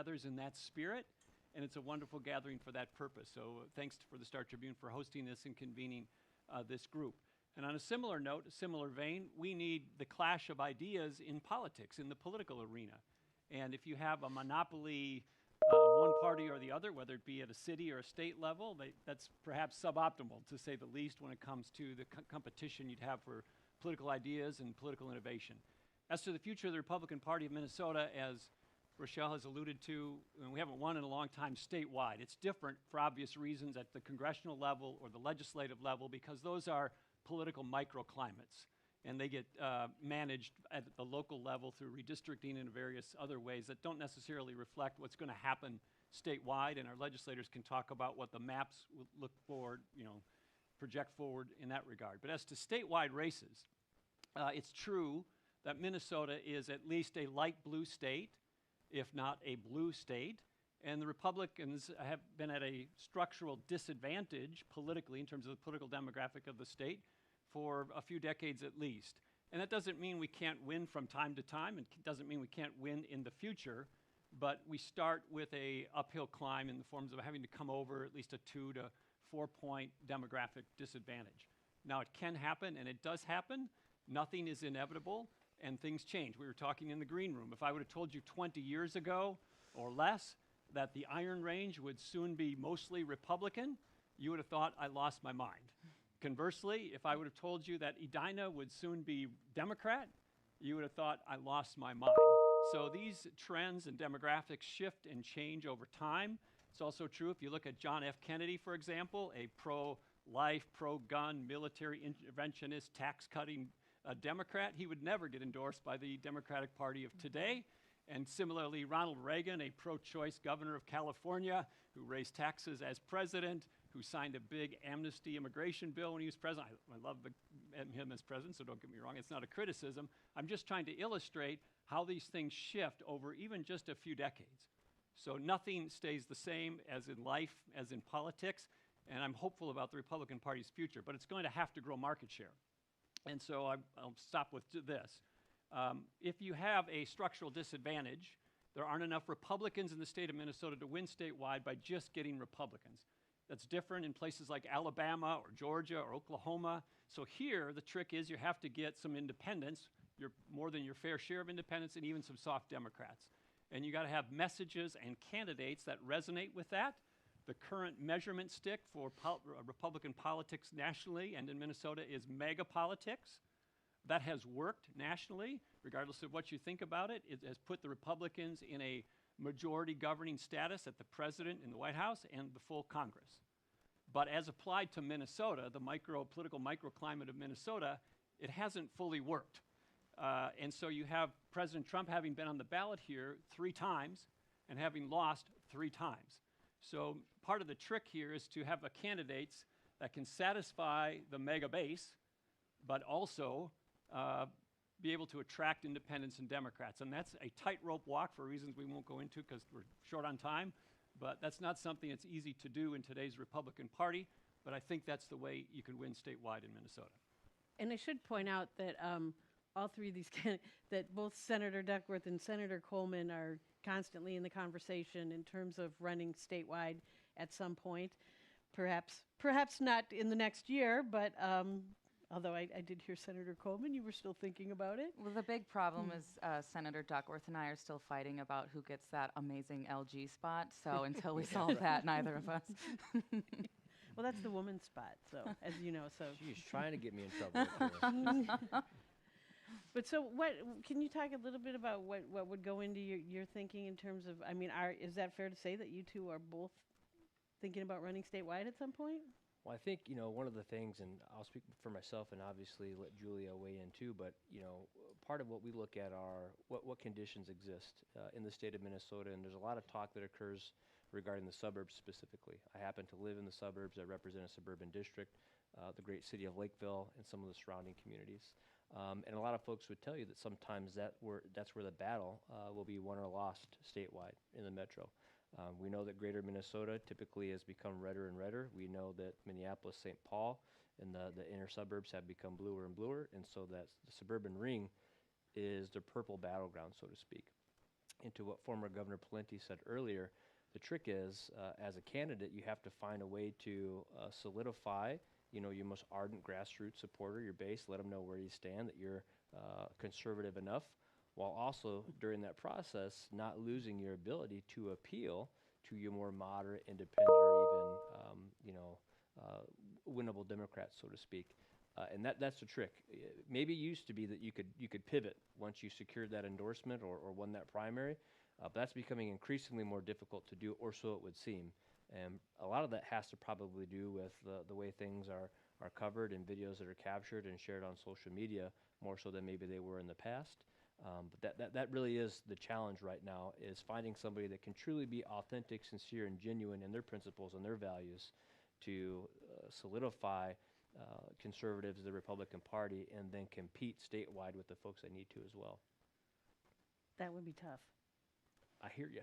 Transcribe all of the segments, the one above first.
gathers in that spirit, and it's a wonderful gathering for that purpose. So thanks for the Star Tribune for hosting this and convening this group. And on a similar note, a similar vein, we need the clash of ideas in politics, in the political arena. And if you have a monopoly of one party or the other, whether it be at a city or a state level, that's perhaps suboptimal, to say the least, when it comes to the competition you'd have for political ideas and political innovation. As to the future of the Republican Party of Minnesota, as Rochelle has alluded to, we haven't won in a long time statewide. It's different for obvious reasons at the congressional level or the legislative level, because those are political microclimates, and they get managed at the local level through redistricting and various other ways that don't necessarily reflect what's going to happen statewide, and our legislators can talk about what the maps will look forward, project forward in that regard. But as to statewide races, it's true that Minnesota is at least a light blue state, if not a blue state, and the Republicans have been at a structural disadvantage politically in terms of the political demographic of the state for a few decades at least. And that doesn't mean we can't win from time to time, and doesn't mean we can't win in the future, but we start with a uphill climb in the forms of having to come over at least a 2 to 4 point demographic disadvantage. Now, it can happen, and it does happen. Nothing is inevitable, and things change. We were talking in the green room. If I would have told you 20 years ago or less that the Iron Range would soon be mostly Republican, you would have thought I lost my mind. Conversely, if I would have told you that Edina would soon be Democrat, you would have thought I lost my mind. So these trends and demographics shift and change over time. It's also true if you look at John F. Kennedy, for example, a pro-life, pro-gun, military interventionist, tax-cutting Democrat. He would never get endorsed by the Democratic Party of today. And similarly, Ronald Reagan, a pro-choice governor of California who raised taxes as president, who signed a big amnesty immigration bill when he was president. I love him as president, so don't get me wrong, it's not a criticism. I'm just trying to illustrate how these things shift over even just a few decades. So nothing stays the same as in life, as in politics, and I'm hopeful about the Republican Party's future, but it's going to have to grow market share. And so I'll stop with this. If you have a structural disadvantage, there aren't enough Republicans in the state of Minnesota to win statewide by just getting Republicans. That's different in places like Alabama or Georgia or Oklahoma. So here, the trick is you have to get some independents, more than your fair share of independents, and even some soft Democrats. And you got to have messages and candidates that resonate with that. The current measurement stick for Republican politics nationally and in Minnesota is mega politics. That has worked nationally, regardless of what you think about it. It has put the Republicans in a majority governing status at the president in the White House and the full Congress. But as applied to Minnesota, the political microclimate of Minnesota, it hasn't fully worked. And so you have President Trump having been on the ballot here 3 times and having lost 3 times. So part of the trick here is to have candidates that can satisfy the mega base, but also be able to attract independents and Democrats. And that's a tightrope walk for reasons we won't go into because we're short on time. But that's not something that's easy to do in today's Republican Party. But I think that's the way you can win statewide in Minnesota. And I should point out that all 3 of these that both Senator Duckworth and Senator Coleman are constantly in the conversation in terms of running statewide at some point. Perhaps not in the next year, but although I did hear Senator Coleman, you were still thinking about it. Well, the big problem is Senator Duckworth and I are still fighting about who gets that amazing LG spot. So until we solve that, neither of us. Well, that's the woman's spot, so as you know. So she's trying to get me in trouble. But so, what can you talk a little bit about what would go into your thinking in terms of? I mean, is that fair to say that you two are both thinking about running statewide at some point? Well, I think, one of the things, and I'll speak for myself and obviously let Julia weigh in too, but, part of what we look at are what conditions exist in the state of Minnesota, and there's a lot of talk that occurs regarding the suburbs specifically. I happen to live in the suburbs. I represent a suburban district, the great city of Lakeville and some of the surrounding communities. And a lot of folks would tell you that sometimes that's where the battle will be won or lost statewide in the metro. We know that greater Minnesota typically has become redder and redder. We know that Minneapolis-St. Paul and the inner suburbs have become bluer and bluer, and so that the suburban ring is the purple battleground, so to speak. into what former Governor Pawlenty said earlier, the trick is, as a candidate, you have to find a way to solidify, your most ardent grassroots supporter, your base, let them know where you stand, that you're conservative enough, while also during that process not losing your ability to appeal to your more moderate, independent, or even winnable Democrats, so to speak. And that's the trick. Maybe it used to be that you could pivot once you secured that endorsement or won that primary, but that's becoming increasingly more difficult to do, or so it would seem. And a lot of that has to probably do with the way things are covered and videos that are captured and shared on social media more so than maybe they were in the past. But that really is the challenge right now, is finding somebody that can truly be authentic, sincere, and genuine in their principles and their values to solidify conservatives of the Republican Party and then compete statewide with the folks that need to as well. That would be tough. I hear you.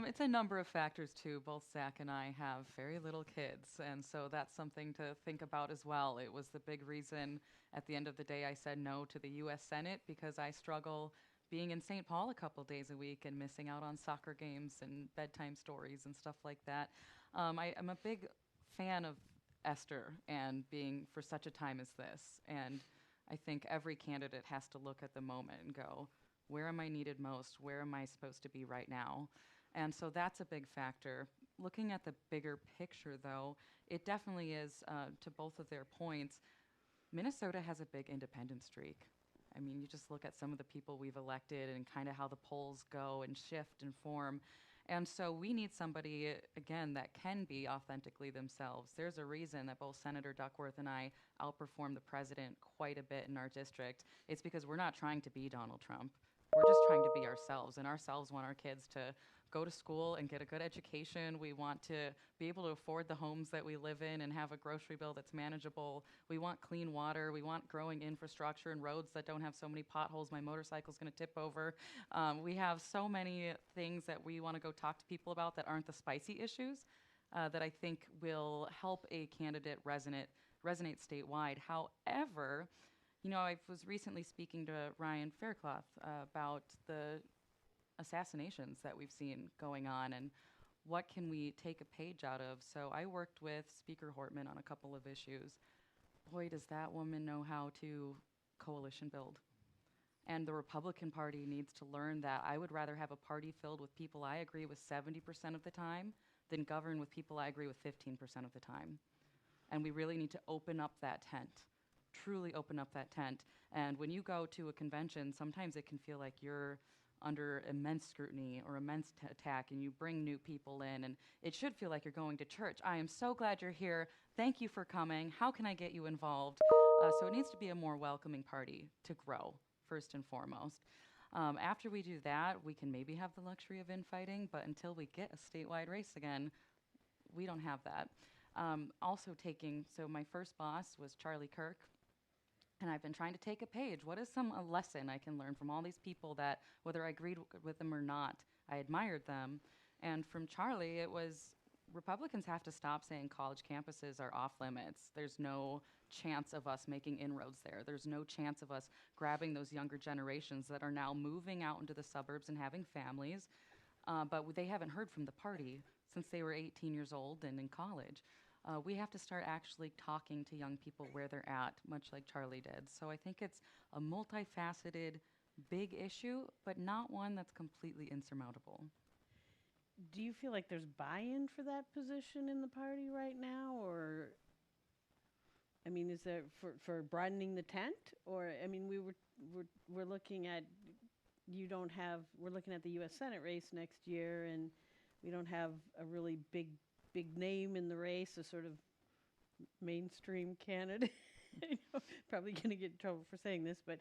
It's a number of factors, too. Both Zach and I have very little kids, and so that's something to think about as well. It was the big reason at the end of the day I said no to the U.S. Senate, because I struggle being in St. Paul a couple days a week and missing out on soccer games and bedtime stories and stuff like that. I'm a big fan of Esther and being for such a time as this, and I think every candidate has to look at the moment and go, where am I needed most? Where am I supposed to be right now? And so that's a big factor. Looking at the bigger picture, though, it definitely is, to both of their points, Minnesota has a big independent streak. I mean, you just look at some of the people we've elected and kind of how the polls go and shift and form. And so we need somebody, again, that can be authentically themselves. There's a reason that both Senator Duckworth and I outperform the president quite a bit in our district. It's because we're not trying to be Donald Trump. We're just trying to be ourselves, and ourselves want our kids to go to school and get a good education. We want to be able to afford the homes that we live in and have a grocery bill that's manageable. We want clean water. We want growing infrastructure and roads that don't have so many potholes my motorcycle's going to tip over. We have so many things that we want to go talk to people about that aren't the spicy issues that I think will help a candidate resonate statewide. However, I was recently speaking to Ryan Faircloth about the assassinations that we've seen going on and what can we take a page out of. So I worked with Speaker Hortman on a couple of issues. Boy, does that woman know how to coalition build. And the Republican Party needs to learn that. I would rather have a party filled with people I agree with 70% of the time than govern with people I agree with 15% of the time. And we really need to open up that tent. Truly open up that tent. And when you go to a convention, sometimes it can feel like you're under immense scrutiny or immense attack, and you bring new people in, and it should feel like you're going to church. I am so glad you're here. Thank you for coming. How can I get you involved? So it needs to be a more welcoming party to grow, first and foremost. After we do that, we can maybe have the luxury of infighting, but until we get a statewide race again, we don't have that. So my first boss was Charlie Kirk. And I've been trying to take a page. What is a lesson I can learn from all these people that, whether I agreed with them or not, I admired them? And from Charlie, it was Republicans have to stop saying college campuses are off limits. There's no chance of us making inroads there. There's no chance of us grabbing those younger generations that are now moving out into the suburbs and having families. But they haven't heard from the party since they were 18 years old and in college. We have to start actually talking to young people where they're at, much like Charlie did. So I think it's a multifaceted, big issue, but not one that's completely insurmountable. Do you feel like there's buy-in for that position in the party right now, or, I mean, is there for broadening the tent, or, I mean, we're looking at we're looking at the U.S. Senate race next year, and we don't have a really big name in the race, a sort of mainstream candidate. Probably going to get in trouble for saying this, but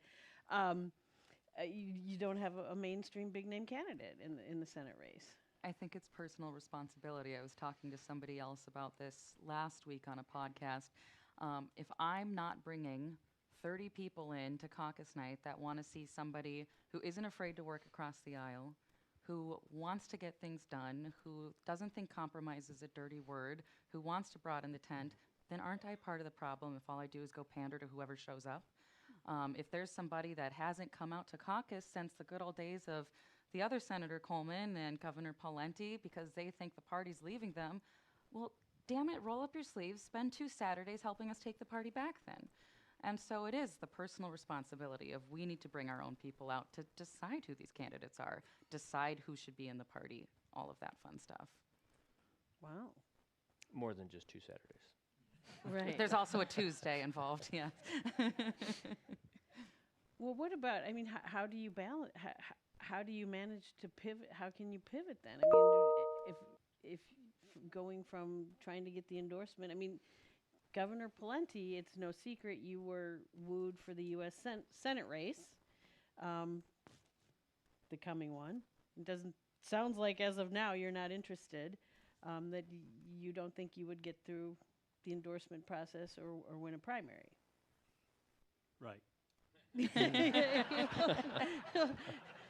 you don't have a mainstream big name candidate in the Senate race. I think it's personal responsibility. I was talking to somebody else about this last week on a podcast. If I'm not bringing 30 people in to caucus night that want to see somebody who isn't afraid to work across the aisle, who wants to get things done, who doesn't think compromise is a dirty word, who wants to broaden the tent, then aren't I part of the problem if all I do is go pander to whoever shows up? If there's somebody that hasn't come out to caucus since the good old days of the other Senator Coleman and Governor Pawlenty because they think the party's leaving them, well, damn it, roll up your sleeves, spend 2 Saturdays helping us take the party back then. And so it is the personal responsibility of we need to bring our own people out to decide who these candidates are, decide who should be in the party, all of that fun stuff. Wow. More than just 2 Saturdays. Right. There's also a Tuesday involved, yeah. Well, what about, I mean, how do you balance, how do you manage to pivot? How can you pivot then? I mean, if going from trying to get the endorsement, I mean, Governor Pawlenty, it's no secret you were wooed for the U.S. Senate race, the coming one. It doesn't, sounds like as of now you're not interested, that you don't think you would get through the endorsement process or win a primary. Right.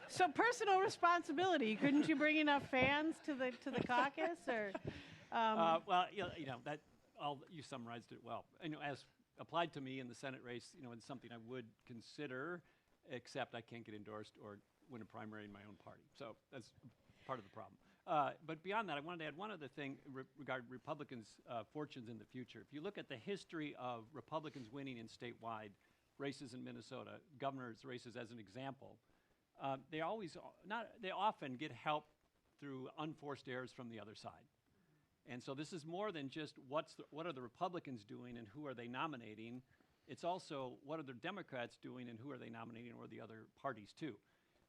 So personal responsibility. Couldn't you bring enough fans to the caucus, or? Well, that you summarized it well. As applied to me in the Senate race, it's something I would consider, except I can't get endorsed or win a primary in my own party. So that's part of the problem. But beyond that, I wanted to add one other thing regarding Republicans' fortunes in the future. If you look at the history of Republicans winning in statewide races in Minnesota, governor's races as an example, they often get help through unforced errors from the other side. And so this is more than just what are the Republicans doing and who are they nominating. It's also what are the Democrats doing and who are they nominating, or the other parties too.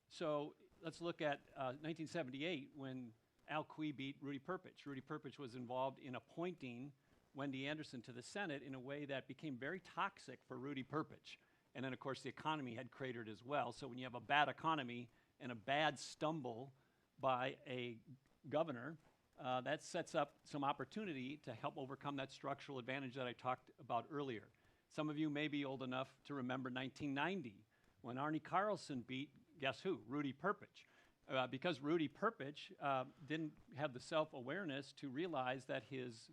So let's look at 1978 when Al Quie beat Rudy Perpich. Rudy Perpich was involved in appointing Wendy Anderson to the Senate in a way that became very toxic for Rudy Perpich. And then, of course, the economy had cratered as well. So when you have a bad economy and a bad stumble by a governor, that sets up some opportunity to help overcome that structural advantage that I talked about earlier. Some of you may be old enough to remember 1990 when Arnie Carlson beat, guess who? Rudy Perpich. Because Rudy Perpich didn't have the self-awareness to realize that his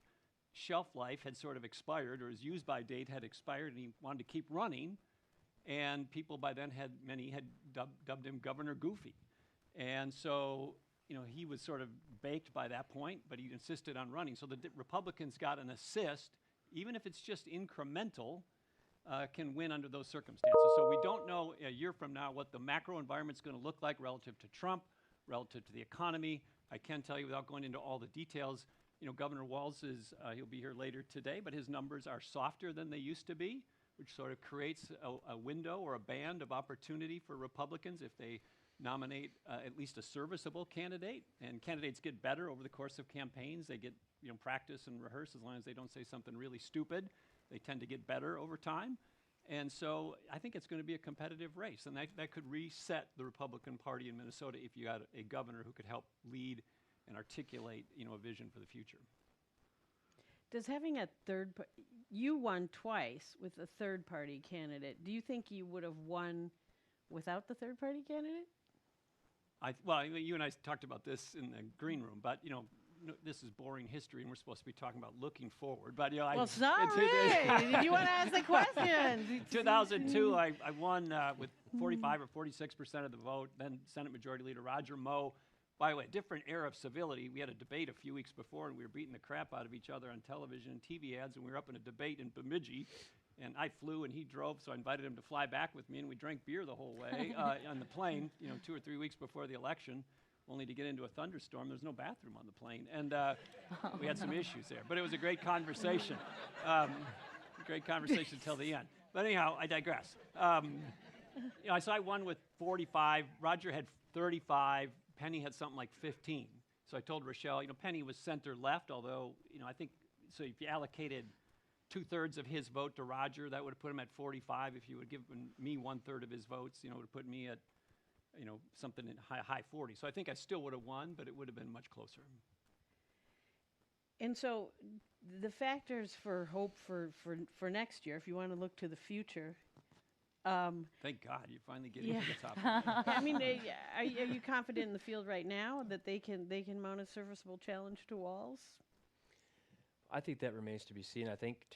shelf life had sort of expired, or his use-by date had expired, and he wanted to keep running. And people by then many had dubbed him Governor Goofy. And so, he was sort of baked by that point, but he insisted on running. So the Republicans got an assist, even if it's just incremental, can win under those circumstances. So we don't know a year from now what the macro environment's going to look like relative to Trump, relative to the economy. I can tell you without going into all the details, Governor Walz he'll be here later today, but his numbers are softer than they used to be, which sort of creates a window or a band of opportunity for Republicans if they nominate at least a serviceable candidate. And candidates get better over the course of campaigns. They get practice and rehearse. As long as they don't say something really stupid, they tend to get better over time. And so I think it's going to be a competitive race. And that could reset the Republican Party in Minnesota if you had a governor who could help lead and articulate a vision for the future. Does having a you won twice with a third-party candidate. Do you think you would have won without the third-party candidate? Well, you and I talked about this in the green room, but this is boring history, and we're supposed to be talking about looking forward. But well, sorry. Did you want to ask the question? 2002, I won with 45 or 46% of the vote. Then Senate Majority Leader Roger Moe. By the way, different era of civility. We had a debate a few weeks before, and we were beating the crap out of each other on television and TV ads, and we were up in a debate in Bemidji, and I flew and he drove, so I invited him to fly back with me, and we drank beer the whole way on the plane, 2 or 3 weeks before the election, only to get into a thunderstorm. There's no bathroom on the plane, and we had some issues there. But it was a great conversation. Great conversation till the end. But anyhow, I digress. So I won with 45. Roger had 35. Penny had something like 15. So I told Rochelle, Penny was center left, although, I think, so if you allocated 2/3 of his vote to Roger, that would have put him at 45. If you would give me 1/3 of his votes, it would have put me at, something in high 40. So I think I still would have won, but it would have been much closer. And so the factors for hope for next year, if you want to look to the future. Thank God you're finally getting to the topic. I mean, are you confident in the field right now that they can mount a serviceable challenge to Walz? I think that remains to be seen. I think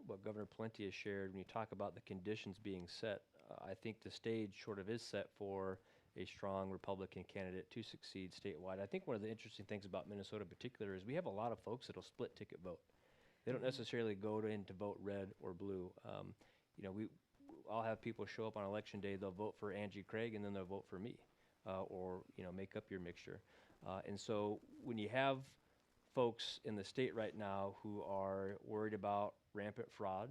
what Governor Pawlenty has shared, when you talk about the conditions being set, I think the stage sort of is set for a strong Republican candidate to succeed statewide. I think one of the interesting things about Minnesota in particular is we have a lot of folks that'll split ticket vote. They don't necessarily go in to vote red or blue. I'll have people show up on election day, they'll vote for Angie Craig and then they'll vote for me, or make up your mixture. And so when you have folks in the state right now who are worried about rampant fraud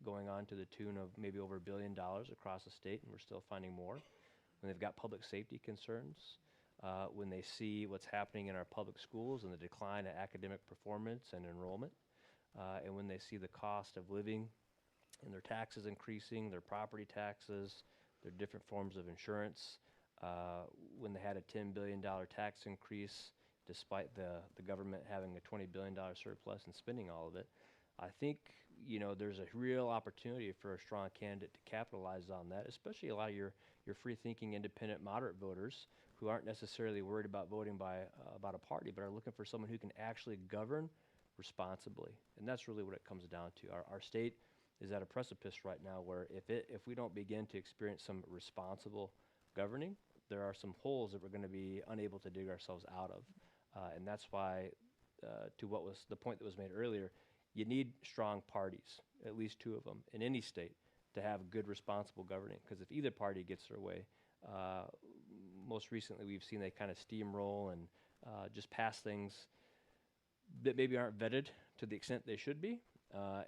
going on to the tune of maybe over $1 billion across the state, and we're still finding more, when they've got public safety concerns, when they see what's happening in our public schools and the decline of academic performance and enrollment, and when they see the cost of living and their taxes increasing, their property taxes, their different forms of insurance, when they had a $10 billion tax increase despite the government having a $20 billion surplus and spending all of it, I think there's a real opportunity for a strong candidate to capitalize on that, especially a lot of your free-thinking, independent, moderate voters who aren't necessarily worried about voting about a party, but are looking for someone who can actually govern responsibly. And that's really what it comes down to. Our state is at a precipice right now where if we don't begin to experience some responsible governing, there are some holes that we're going to be unable to dig ourselves out of. And that's why, to what was the point that was made earlier, you need strong parties, at least two of them, in any state to have good, responsible governing. Because if either party gets their way, most recently we've seen they kind of steamroll and just pass things that maybe aren't vetted to the extent they should be.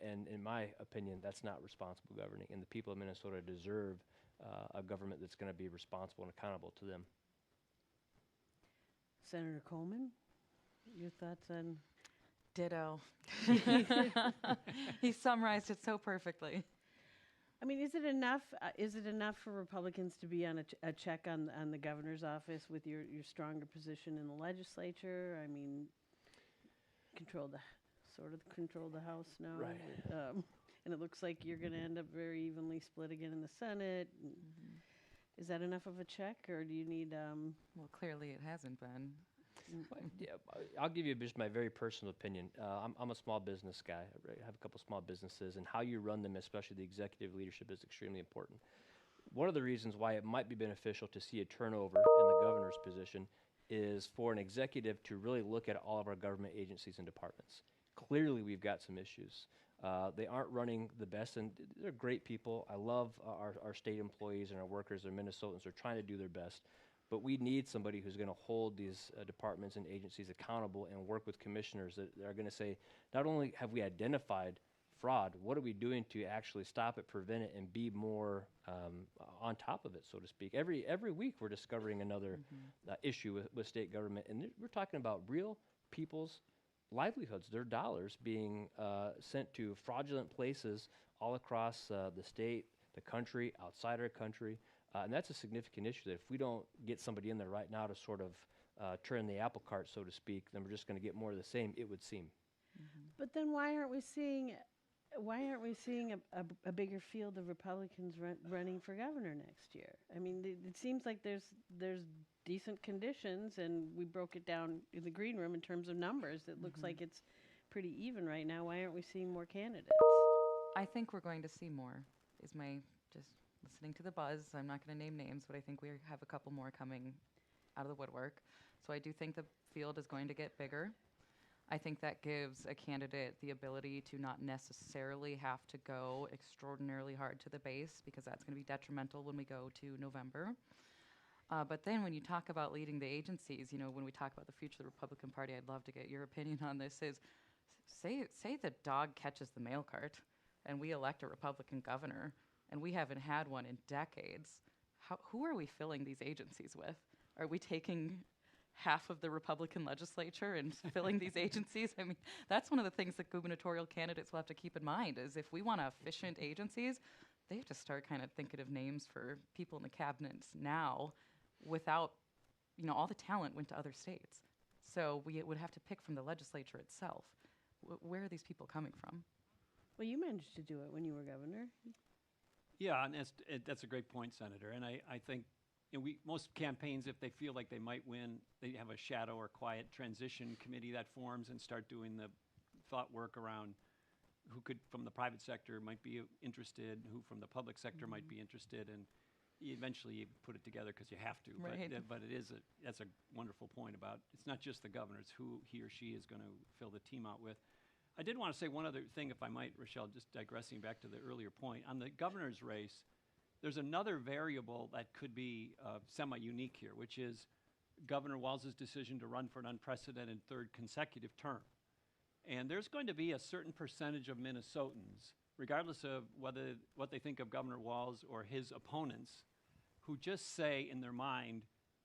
And in my opinion, that's not responsible governing. And the people of Minnesota deserve a government that's going to be responsible and accountable to them. Senator Coleman, your thoughts on? Ditto. He summarized it so perfectly. I mean, is it enough? Is it enough for Republicans to be on a check on the governor's office with your stronger position in the legislature? I mean, control the House now, Right. And it looks like you're going to end up very evenly split again in the Senate. Is that enough of a check, or do you need? Well, clearly it hasn't been. Yeah, I'll give you just my very personal opinion. I'm a small business guy. I have a couple small businesses, and how you run them, especially the executive leadership, is extremely important. One of the reasons why it might be beneficial to see a turnover in the governor's position is for an executive to really look at all of our government agencies and departments. Clearly, we've got some issues. They aren't running the best, and they're great people. I love our state employees and our workers. They're Minnesotans. They're trying to do their best. But we need somebody who's going to hold these departments and agencies accountable and work with commissioners that are going to say, not only have we identified fraud, what are we doing to actually stop it, prevent it, and be more on top of it, so to speak. Every week we're discovering another issue with state government, and we're talking about real people's livelihoods, their dollars being sent to fraudulent places all across the state, the country, outside our country. And that's a significant issue that if we don't get somebody in there right now to sort of turn the apple cart, so to speak, then we're just going to get more of the same, it would seem. But then why aren't we seeing a bigger field of Republicans running for governor next year? I mean, it seems like there's decent conditions, and we broke it down in the green room in terms of numbers. It looks like it's pretty even right now. Why aren't we seeing more candidates? I think we're going to see more, is my just listening to the buzz. I'm not going to name names, but I think we have a couple more coming out of the woodwork. So I do think the field is going to get bigger. I think that gives a candidate the ability to not necessarily have to go extraordinarily hard to the base, because that's going to be detrimental when we go to November. But then when you talk about leading the agencies, when we talk about the future of the Republican Party, I'd love to get your opinion on this, is say the dog catches the mail cart and we elect a Republican governor, and we haven't had one in decades. Who are we filling these agencies with? Are we taking half of the Republican legislature and filling these agencies? I mean, that's one of the things that gubernatorial candidates will have to keep in mind, is if we want efficient agencies, they have to start kind of thinking of names for people in the cabinets now without, all the talent went to other states. So we would have to pick from the legislature itself. Where are these people coming from? Well, you managed to do it when you were governor. Yeah, and that's a great point, Senator. And I think most campaigns, if they feel like they might win, they have a shadow or quiet transition committee that forms and start doing the thought work around who could from the private sector might be interested, who from the public sector might be interested, and eventually you put it together because you have to. Right. But that's a wonderful point about it's not just the governor, it's who he or she is going to fill the team out with. I did want to say one other thing, if I might, Rochelle, just digressing back to the earlier point. On the governor's race, there's another variable that could be semi-unique here, which is Governor Walz's decision to run for an unprecedented third consecutive term. And there's going to be a certain percentage of Minnesotans, regardless of what they think of Governor Walz or his opponents, who just say in their mind,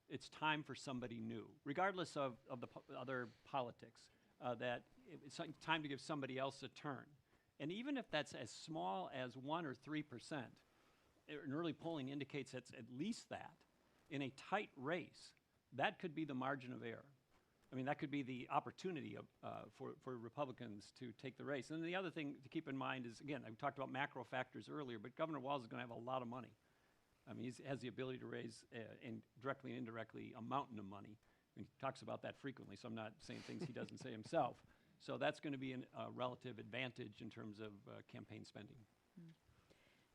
it's time for somebody new, regardless of the other politics, that it's time to give somebody else a turn. And even if that's as small as 1 or 3%, and early polling indicates it's at least that, in a tight race, that could be the margin of error. I mean, that could be the opportunity for Republicans to take the race. And the other thing to keep in mind is, again, I talked about macro factors earlier, but Governor Walz is going to have a lot of money. I mean, he has the ability to raise, directly and indirectly, a mountain of money. And he talks about that frequently, so I'm not saying things he doesn't say himself. So that's going to be a relative advantage in terms of campaign spending.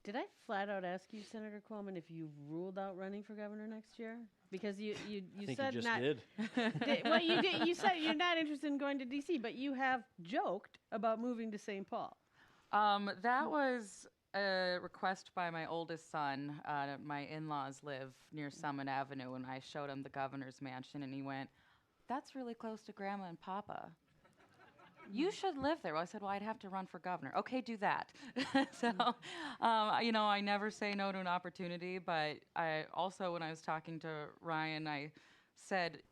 Did I flat out ask you, Senator Coleman, if you ruled out running for governor next year? Because you I think said you just not. did. Well, you did. You said you're not interested in going to D.C., but you have joked about moving to St. Paul. That was a request by my oldest son. My in-laws live near Summit Avenue, and I showed him the governor's mansion, and he went, "That's really close to Grandma and Papa. You should live there." Well, I said, "Well, I'd have to run for governor." "Okay, do that." So, I never say no to an opportunity, but I also, when I was talking to Ryan, I said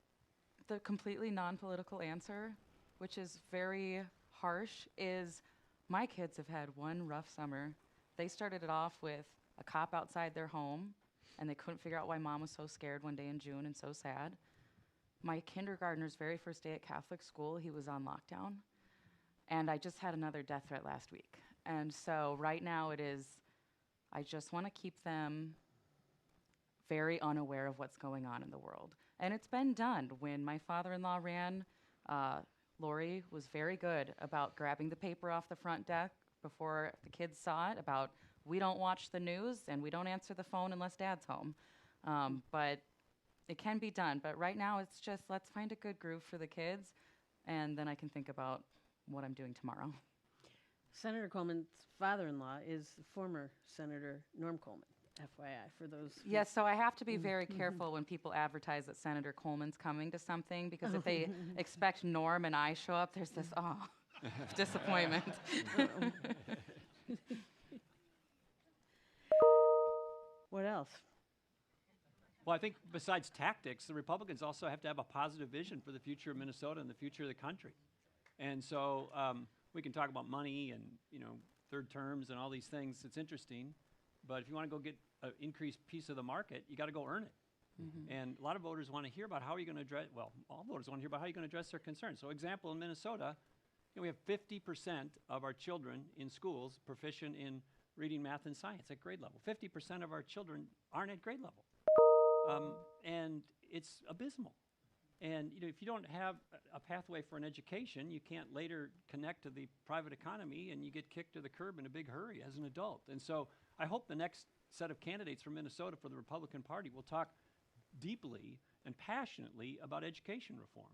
the completely non-political answer, which is very harsh, is my kids have had one rough summer. They started it off with a cop outside their home, and they couldn't figure out why mom was so scared one day in June and so sad. My kindergartner's very first day at Catholic school, he was on lockdown. And I just had another death threat last week. And so right now I just want to keep them very unaware of what's going on in the world. And it's been done. When my father-in-law ran, Lori was very good about grabbing the paper off the front desk before the kids saw it, about we don't watch the news and we don't answer the phone unless Dad's home. But it can be done. But right now it's just, let's find a good groove for the kids, and then I can think about what I'm doing tomorrow. Senator Coleman's father-in-law is former Senator Norm Coleman, FYI, for those. Yes, so I have to be very careful when people advertise that Senator Coleman's coming to something, because if they expect Norm and I show up, there's this, disappointment. What else? Well, I think besides tactics, the Republicans also have to have a positive vision for the future of Minnesota and the future of the country. And so we can talk about money and, third terms and all these things. It's interesting. But if you want to go get an increased piece of the market, you got to go earn it. Mm-hmm. And a lot of voters want to hear about how are you going to address, all voters want to hear about how you're going to address their concerns. So example, in Minnesota, we have 50% of our children in schools proficient in reading, math, and science at grade level. 50% of our children aren't at grade level. And it's abysmal. And if you don't have a pathway for an education, you can't later connect to the private economy, and you get kicked to the curb in a big hurry as an adult. And so I hope the next set of candidates from Minnesota for the Republican Party will talk deeply and passionately about education reform.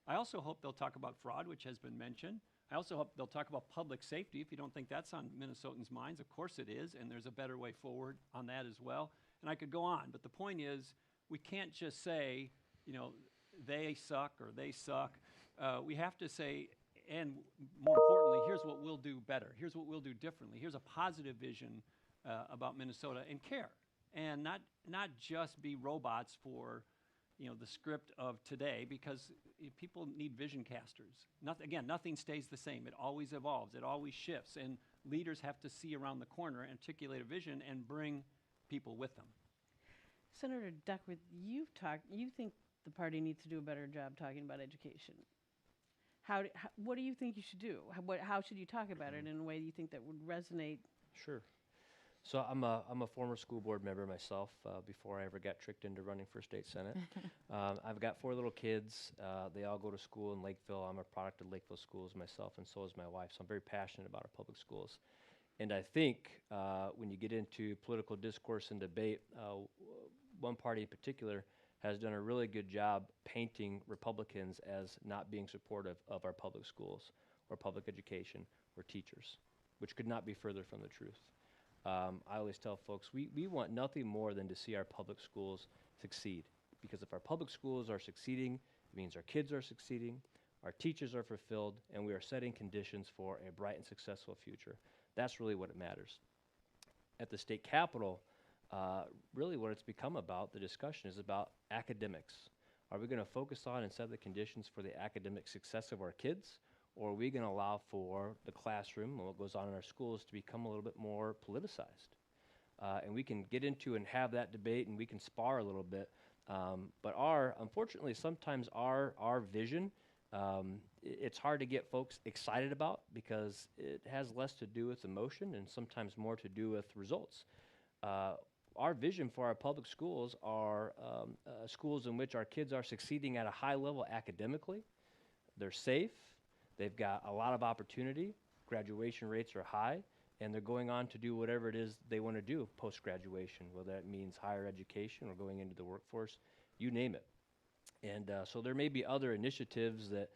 I also hope they'll talk about fraud, which has been mentioned. I also hope they'll talk about public safety. If you don't think that's on Minnesotans' minds, of course it is, and there's a better way forward on that as well. And I could go on, but the point is, we can't just say, they suck or they suck. We have to say, and more importantly, here's what we'll do better. Here's what we'll do differently. Here's a positive vision about Minnesota, and care, and not just be robots for the script of today, because people need vision casters. Nothing stays the same. It always evolves. It always shifts, and leaders have to see around the corner, articulate a vision, and bring people with them. Senator Duckworth, you think the party needs to do a better job talking about education. What do you think you should do? How should you talk about it in a way you think that would resonate? Sure. So I'm a former school board member myself before I ever got tricked into running for state senate. I've got 4 little kids. They all go to school in Lakeville. I'm a product of Lakeville schools myself, and so is my wife. So I'm very passionate about our public schools. And I think when you get into political discourse and debate, one party in particular has done a really good job painting Republicans as not being supportive of our public schools or public education or teachers, which could not be further from the truth. I always tell folks, we want nothing more than to see our public schools succeed. Because if our public schools are succeeding, it means our kids are succeeding, our teachers are fulfilled, and we are setting conditions for a bright and successful future. That's really what it matters. At the state capitol, really what it's become about, the discussion is about academics. Are we going to focus on and set the conditions for the academic success of our kids? Or are we going to allow for the classroom and what goes on in our schools to become a little bit more politicized? And we can get into and have that debate, and we can spar a little bit. But unfortunately, sometimes our vision, it's hard to get folks excited about because it has less to do with emotion and sometimes more to do with results. Our vision for our public schools are schools in which our kids are succeeding at a high level academically. They're safe. They've got a lot of opportunity, graduation rates are high, and they're going on to do whatever it is they want to do post-graduation, whether that means higher education or going into the workforce, you name it. And so there may be other initiatives that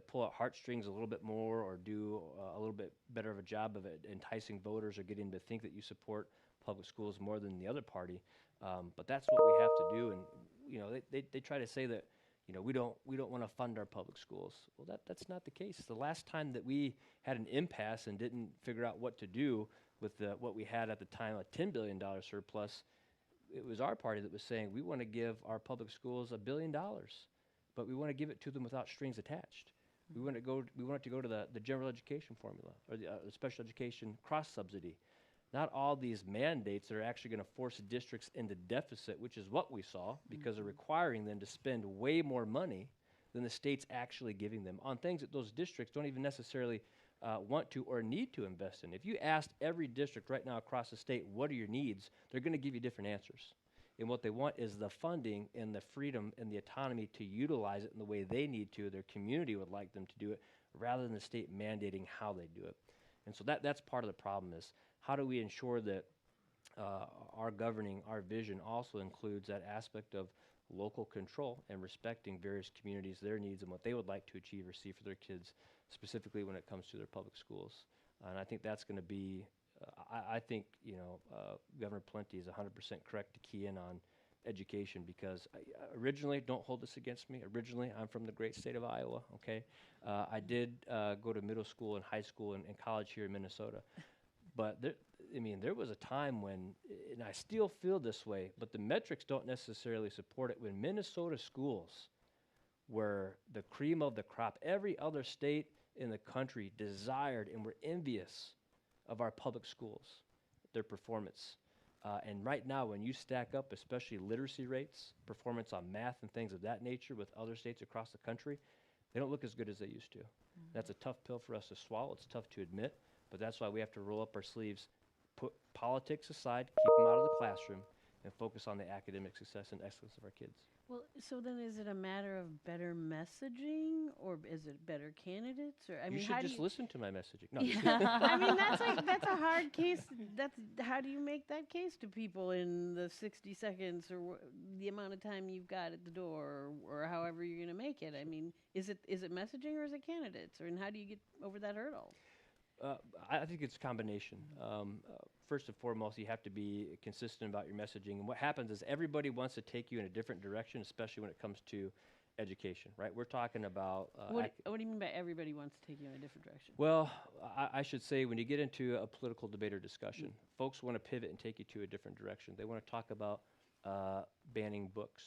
pull at heartstrings a little bit more or do a little bit better of a job of enticing voters or getting to think that you support public schools more than the other party. But that's what we have to do. And you know, they try to say that, you know, we don't want to fund our public schools. Well, that's not the case. The last time that we had an impasse and didn't figure out what to do with what we had at the time, a $10 billion surplus, it was our party that was saying we want to give our public schools $1 billion, but we want to give it to them without strings attached. We want it to go to the general education formula or the special education cross subsidy. Not all these mandates that are actually going to force districts into deficit, which is what we saw, because they're requiring them to spend way more money than the state's actually giving them on things that those districts don't even necessarily want to or need to invest in. If you asked every district right now across the state, what are your needs, they're going to give you different answers. And what they want is the funding and the freedom and the autonomy to utilize it in the way they need to, their community would like them to do it, rather than the state mandating how they do it. And so that's part of the problem is, how do we ensure that our vision also includes that aspect of local control and respecting various communities, their needs, and what they would like to achieve or see for their kids, specifically when it comes to their public schools. And I think that's going to be, I think, you know, Governor Pawlenty is 100% correct to key in on education because originally, don't hold this against me, originally I'm from the great state of Iowa, okay? I did go to middle school and high school and college here in Minnesota. But there was a time when, and I still feel this way, but the metrics don't necessarily support it, when Minnesota schools were the cream of the crop. Every other state in the country desired and were envious of our public schools, their performance. And right now, when you stack up, especially literacy rates, performance on math and things of that nature with other states across the country, they don't look as good as they used to. That's a tough pill for us to swallow. It's tough to admit. But that's why we have to roll up our sleeves, put politics aside, keep them out of the classroom, and focus on the academic success and excellence of our kids. Well, so then is it a matter of better messaging, or is it better candidates? Or You should just listen to my messaging. No, I mean, that's a hard case. How do you make that case to people in the 60 seconds or the amount of time you've got at the door, or however you're going to make it? I mean, is it messaging or is it candidates, and how do you get over that hurdle? I think it's a combination. First and foremost, you have to be consistent about your messaging. And what happens is everybody wants to take you in a different direction, especially when it comes to education, right? We're talking about... what do you mean by everybody wants to take you in a different direction? Well, I should say when you get into a political debate or discussion, folks want to pivot and take you to a different direction. They want to talk about banning books.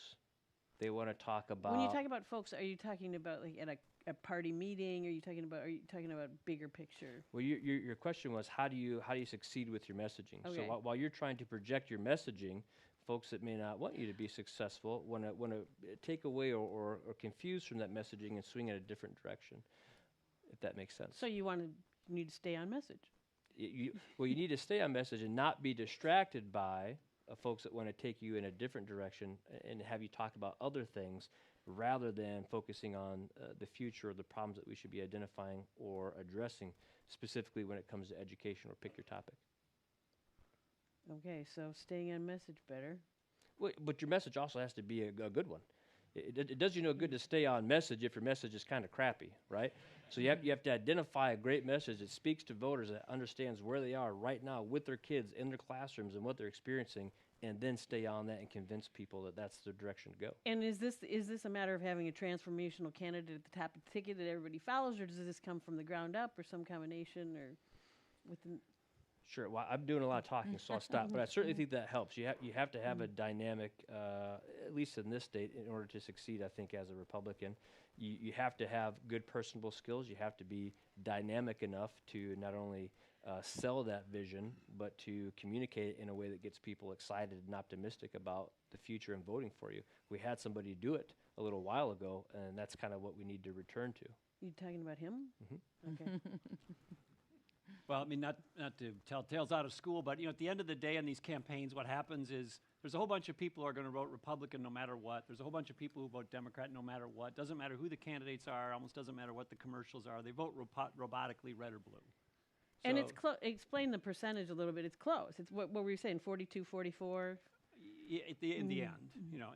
They want to talk about... When you talk about folks, are you talking about like at a party meeting? Are you talking about bigger picture? Well, your question was how do you succeed with your messaging? Okay. So while you're trying to project your messaging, folks that may not want you to be successful want to take away or confuse from that messaging and swing in a different direction, if that makes sense. So you need to stay on message. You need to stay on message and not be distracted by folks that want to take you in a different direction and have you talk about other things rather than focusing on the future or the problems that we should be identifying or addressing, specifically when it comes to education, or pick your topic. Okay, so staying on message better. Well, but your message also has to be a good one. It does you no good to stay on message if your message is kind of crappy, right? So you have to identify a great message that speaks to voters, that understands where they are right now with their kids in their classrooms and what they're experiencing, and then stay on that and convince people that that's the direction to go. And is this a matter of having a transformational candidate at the top of the ticket that everybody follows, or does this come from the ground up, or some combination, or within? Sure. Well, I'm doing a lot of talking, so I'll stop. But I certainly think that helps. You have to have a dynamic, at least in this state, in order to succeed, I think, as a Republican. You have to have good personable skills. You have to be dynamic enough to not only sell that vision, but to communicate it in a way that gets people excited and optimistic about the future and voting for you. We had somebody do it a little while ago, and that's kind of what we need to return to. You talking about him? Mm-hmm. Okay. Well, I mean, not to tell tales out of school, but, at the end of the day in these campaigns, what happens is there's a whole bunch of people who are going to vote Republican no matter what. There's a whole bunch of people who vote Democrat no matter what. Doesn't matter who the candidates are. Almost doesn't matter what the commercials are. They vote robotically, red or blue. And it's explain the percentage a little bit. It's close. It's what were you saying? 42, 44. In the end,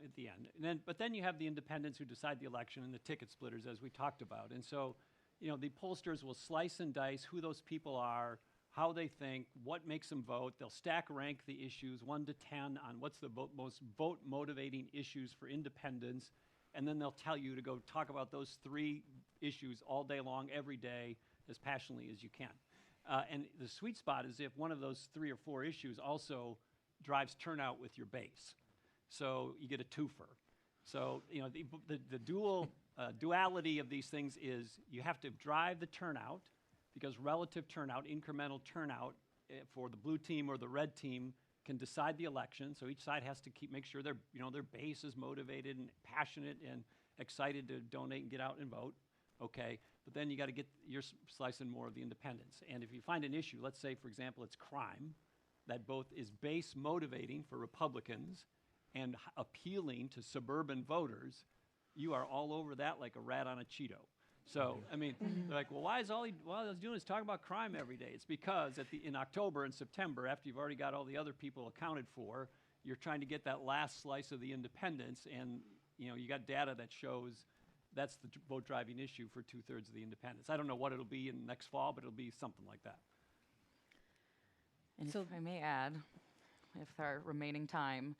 at the end. But then you have the independents who decide the election and the ticket splitters, as we talked about. And so, the pollsters will slice and dice who those people are, how they think, what makes them vote. They'll stack rank the issues 1 to 10 on what's the most vote motivating issues for independents. And then they'll tell you to go talk about those 3 issues all day long, every day, as passionately as you can. And the sweet spot is if one of those 3 or 4 issues also drives turnout with your base. So you get a twofer. So, the duality of these things is you have to drive the turnout, because relative turnout, incremental turnout for the blue team or the red team can decide the election. So each side has to make sure their base is motivated and passionate and excited to donate and get out and vote. Okay, but then you got to you're slicing more of the independents. And if you find an issue, let's say, for example, it's crime, that both is base motivating for Republicans and appealing to suburban voters, you are all over that like a rat on a Cheeto. So, I mean, they're like, well, why is all he's doing is talking about crime every day? It's because in October and September, after you've already got all the other people accounted for, you're trying to get that last slice of the independents, and, you got data that shows that's the vote driving issue for 2/3 of the independents. I don't know what it'll be in next fall, but it'll be something like that. And so if I may add, if our remaining time,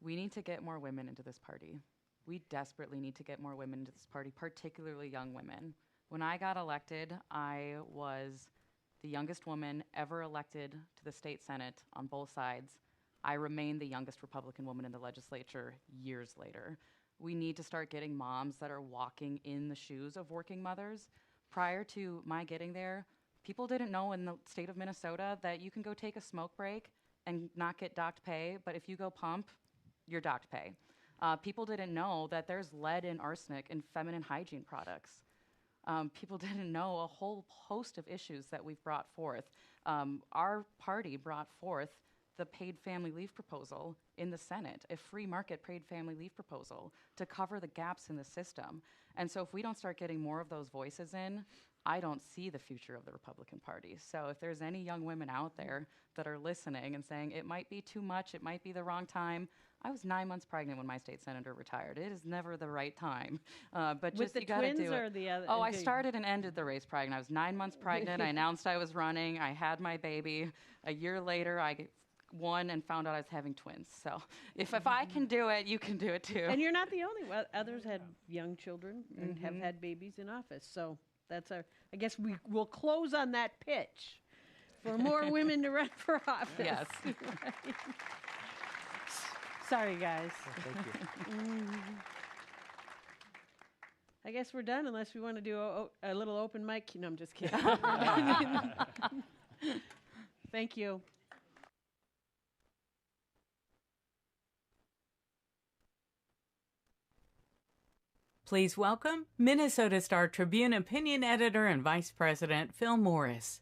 we need to get more women into this party. We desperately need to get more women into this party, particularly young women. When I got elected, I was the youngest woman ever elected to the state Senate on both sides. I remained the youngest Republican woman in the legislature years later. We need to start getting moms that are walking in the shoes of working mothers. Prior to my getting there, people didn't know in the state of Minnesota that you can go take a smoke break and not get docked pay, but if you go pump, you're docked pay. People didn't know that there's lead and arsenic in feminine hygiene products. People didn't know a whole host of issues that we've brought forth. Our party brought forth the paid family leave proposal in the Senate, a free market paid family leave proposal to cover the gaps in the system. And so if we don't start getting more of those voices in, I don't see the future of the Republican Party. So if there's any young women out there that are listening and saying it might be too much, it might be the wrong time. I was 9 months pregnant when my state senator retired. It is never the right time. But With just the you got to twins do or it. the other? Oh, I started and ended the race pregnant. I was 9 months pregnant. I announced I was running. I had my baby. A year later, I won and found out I was having twins. So if I can do it, you can do it too. And you're not the only one. Others had young children and have had babies in office. So that's I guess we'll close on that pitch for more women to run for office. Yes. Sorry, guys. Thank you. I guess we're done unless we want to do a little open mic. No, I'm just kidding. Thank you. Please welcome Minnesota Star Tribune opinion editor and vice president Phil Morris.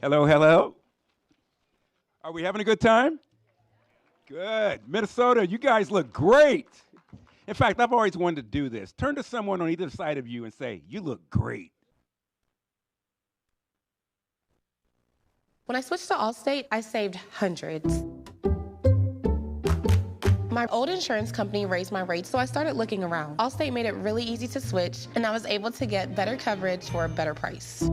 Hello, hello. Are we having a good time? Good. Minnesota, you guys look great. In fact, I've always wanted to do this. Turn to someone on either side of you and say, you look great. When I switched to Allstate, I saved hundreds. My old insurance company raised my rates, so I started looking around. Allstate made it really easy to switch, and I was able to get better coverage for a better price.